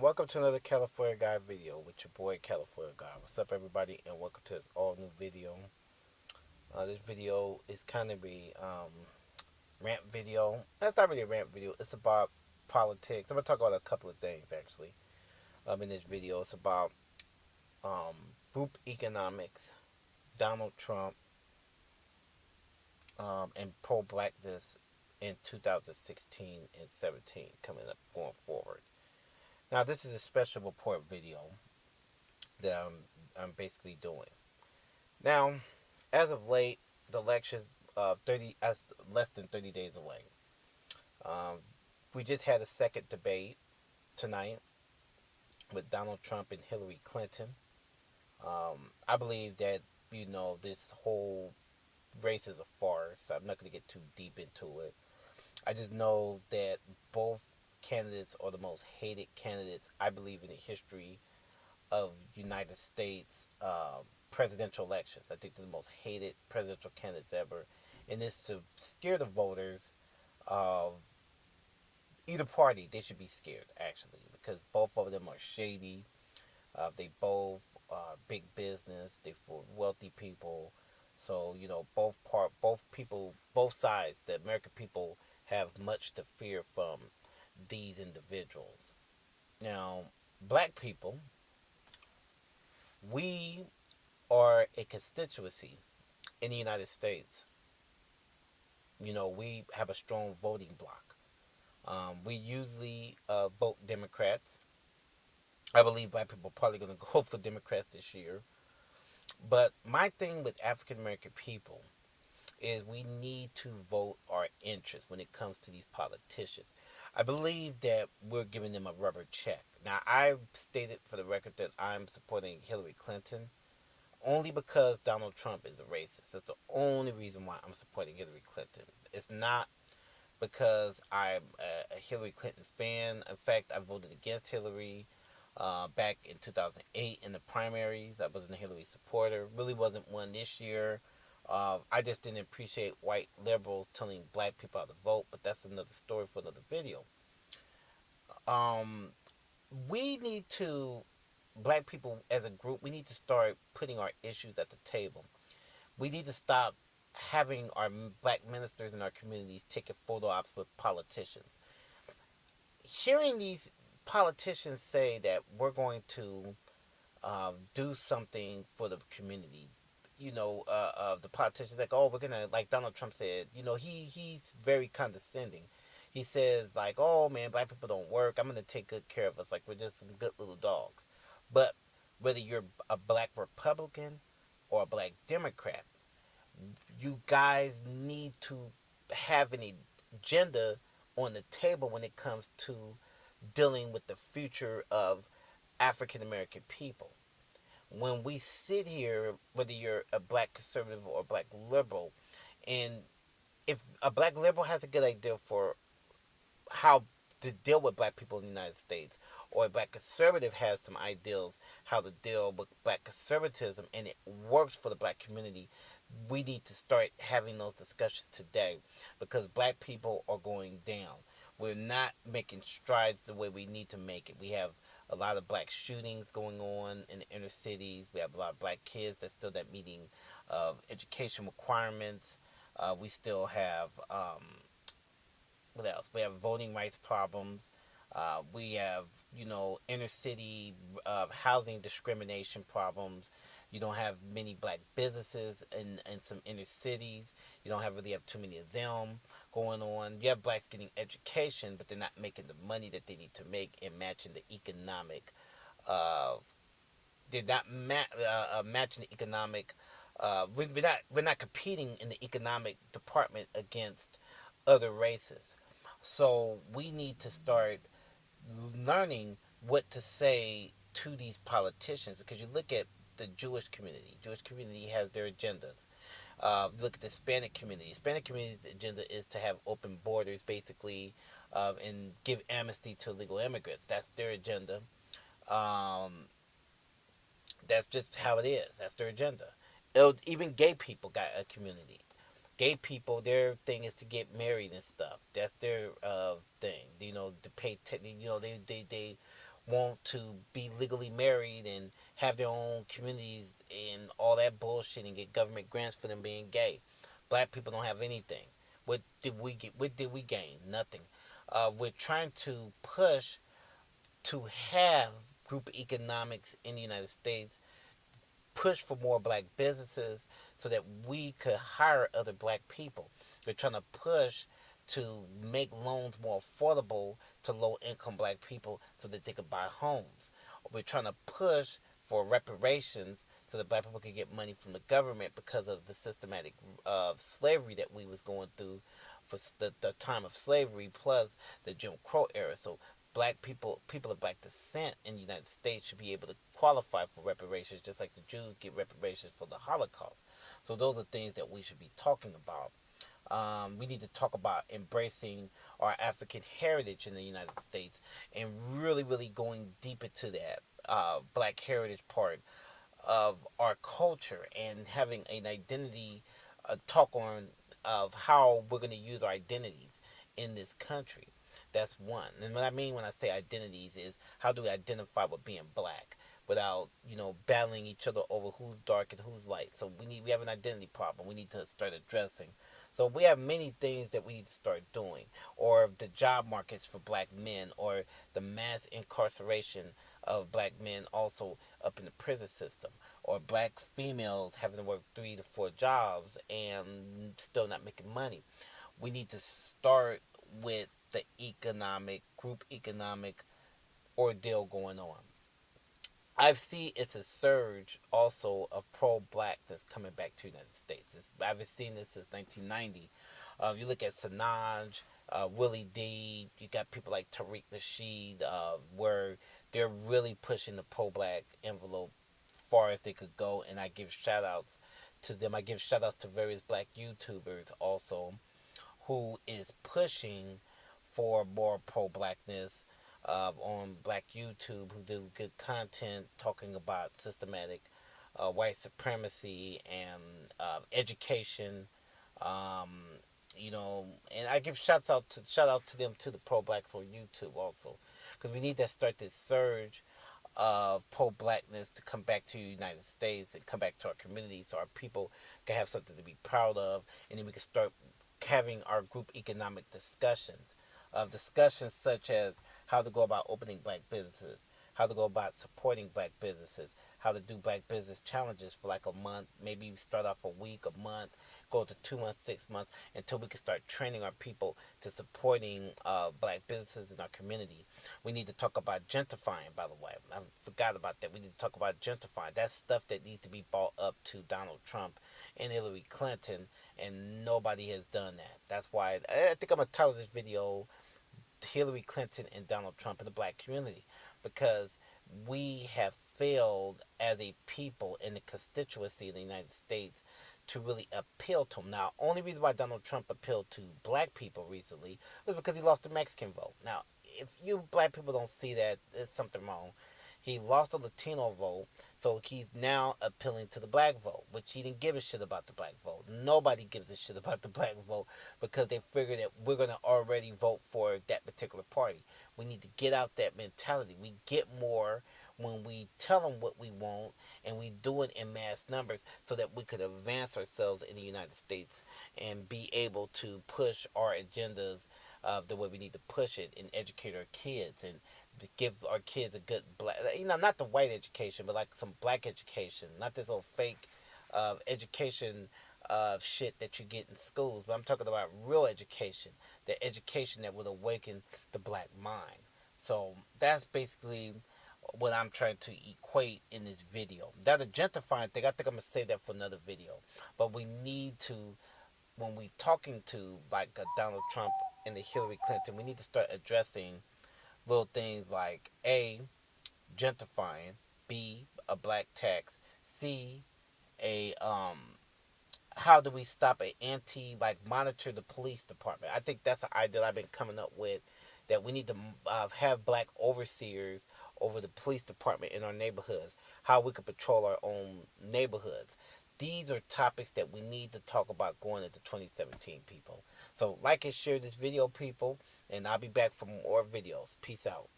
welcome to another California Guy video with your boy California Guy. What's up, everybody, and welcome to this all new video. This video is kind of a rant video. That's not really a rant video. It's about politics. I'm gonna talk about a couple of things actually. In this video, it's about group economics, Donald Trump, and pro-blackness in 2016 and 17 coming up going forward. Now, this is a special report video that I'm basically doing. Now, as of late, the election's 30 as less than 30 days away. Um, we just had a second debate tonight with Donald Trump and Hillary Clinton. I believe that this whole race is a farce. I'm not going to get too deep into it. I just know that both candidates are the most hated candidates I believe in the history of United States presidential elections. I think they're the most hated presidential candidates ever, and this to scare the voters of either party. They should be scared actually because both of them are shady. They both are big business. They for wealthy people. So both people, both sides, the American people have much to fear from these individuals. Now, black people, we are a constituency in the United States. We have a strong voting bloc. We usually vote Democrats. I believe black people are probably going to go for Democrats this year. But my thing with African American people is we need to vote our interests when it comes to these politicians. I believe that we're giving them a rubber check. Now, I've stated for the record that I'm supporting Hillary Clinton only because Donald Trump is a racist. That's the only reason why I'm supporting Hillary Clinton. It's not because I'm a Hillary Clinton fan. In fact, I voted against Hillary back in 2008 in the primaries. I wasn't a Hillary supporter. Really wasn't one this year. I just didn't appreciate white liberals telling black people how to vote, but that's another story for another video. Um, we need to, black people as a group, we need to start putting our issues at the table. We need to stop having our black ministers in our communities taking photo ops with politicians. Hearing these politicians say that we're going to do something for the community, the politicians like, oh, we're gonna, like Donald Trump said, he's very condescending. He says like, oh man, black people don't work. I'm gonna take good care of us, like we're just some good little dogs. But whether you're a black Republican or a black Democrat, you guys need to have an agenda on the table when it comes to dealing with the future of African American people. When we sit here, whether you're a black conservative or a black liberal, and if a black liberal has a good idea for how to deal with black people in the United States, or a black conservative has some ideals how to deal with black conservatism and it works for the black community, we need to start having those discussions today because black people are going down. We're not making strides the way we need to make it. We have a lot of black shootings going on in the inner cities. We have a lot of black kids that still not meeting education requirements. We still have what else? We have voting rights problems. We have, inner city housing discrimination problems. You don't have many black businesses in some inner cities. You don't have really have too many of them going on. You have blacks getting education, but they're not making the money that they need to make and matching the economic. Uh, they're not matching the economic. We're not competing in the economic department against other races. So we need to start learning what to say to these politicians because you look at the Jewish community. Jewish community has their agendas. Look at the Hispanic community. Hispanic community's agenda is to have open borders, basically, and give amnesty to illegal immigrants. That's their agenda. Um, that's just how it is. That's their agenda. Even gay people got a community. Gay people, their thing is to get married and stuff. That's their thing. To pay. They want to be legally married and have their own communities and all that bullshit and get government grants for them being gay. Black people don't have anything. What did we get? What did we gain? Nothing. We're trying to push to have group economics in the United States, push for more black businesses so that we could hire other black people. We're trying to push to make loans more affordable to low income black people so that they could buy homes. We're trying to push for reparations so that black people could get money from the government because of the systematic slavery that we was going through for the time of slavery plus the Jim Crow era. So black people, people of black descent in the United States should be able to qualify for reparations just like the Jews get reparations for the Holocaust. So those are things that we should be talking about. We need to talk about embracing our African heritage in the United States and really, really going deep into that black heritage part of our culture and having an identity talk on of how we're going to use our identities in this country. That's one. And what I mean when I say identities is how do we identify with being black without, battling each other over who's dark and who's light. So we have an identity problem we need to start addressing. So we have many things that we need to start doing, or the job markets for black men, or the mass incarceration of black men also up in the prison system, or black females having to work 3 to 4 jobs and still not making money. We need to start with the group economic ordeal going on. I've seen it's a surge also of pro-black that's coming back to the United States. I've seen this since 1990. You look at Sanaj, Willie D. You got people like Tariq Nasheed, where they're really pushing the pro-black envelope far as they could go. And I give shout outs to them. I give shout outs to various black YouTubers also who is pushing for more pro blackness on black YouTube, who do good content talking about systematic white supremacy and education. Um, and I give shout out to them to the pro blacks on YouTube also, because we need to start this surge of pro blackness to come back to the United States and come back to our communities so our people can have something to be proud of, and then we can start having our group economic discussions. Discussions such as how to go about opening black businesses, how to go about supporting black businesses, how to do black business challenges for like a month, maybe start off a week, a month, go to 2 months, 6 months, until we can start training our people to supporting black businesses in our community. We need to talk about gentrifying, by the way. I forgot about that. We need to talk about gentrifying. That's stuff that needs to be brought up to Donald Trump and Hillary Clinton, and nobody has done that. That's why I think I'm going to title this video Hillary Clinton and Donald Trump in the black community, because we have failed as a people in the constituency in the United States to really appeal to them. Now, only reason why Donald Trump appealed to black people recently was because he lost the Mexican vote. Now, if you black people don't see that, there's something wrong. He lost the Latino vote, so he's now appealing to the black vote, which he didn't give a shit about the black vote. Nobody gives a shit about the black vote because they figure that we're going to already vote for that particular party. We need to get out that mentality. We get more when we tell them what we want and we do it in mass numbers so that we could advance ourselves in the United States and be able to push our agendas the way we need to push it and educate our kids and give our kids a good black, not the white education, but like some black education, not this old fake education shit that you get in schools. But I'm talking about real education, the education that would awaken the black mind. So that's basically what I'm trying to equate in this video. That a gentrifying thing, I think I'm gonna save that for another video. But we need to, when we talking to like Donald Trump and the Hillary Clinton, we need to start addressing little things like A, gentrifying, B, a black tax, C, a how do we stop an anti like monitor the police department? I think that's an idea I've been coming up with, that we need to have black overseers over the police department in our neighborhoods. How we could patrol our own neighborhoods. These are topics that we need to talk about going into 2017, people. So like and share this video, people, and I'll be back for more videos. Peace out.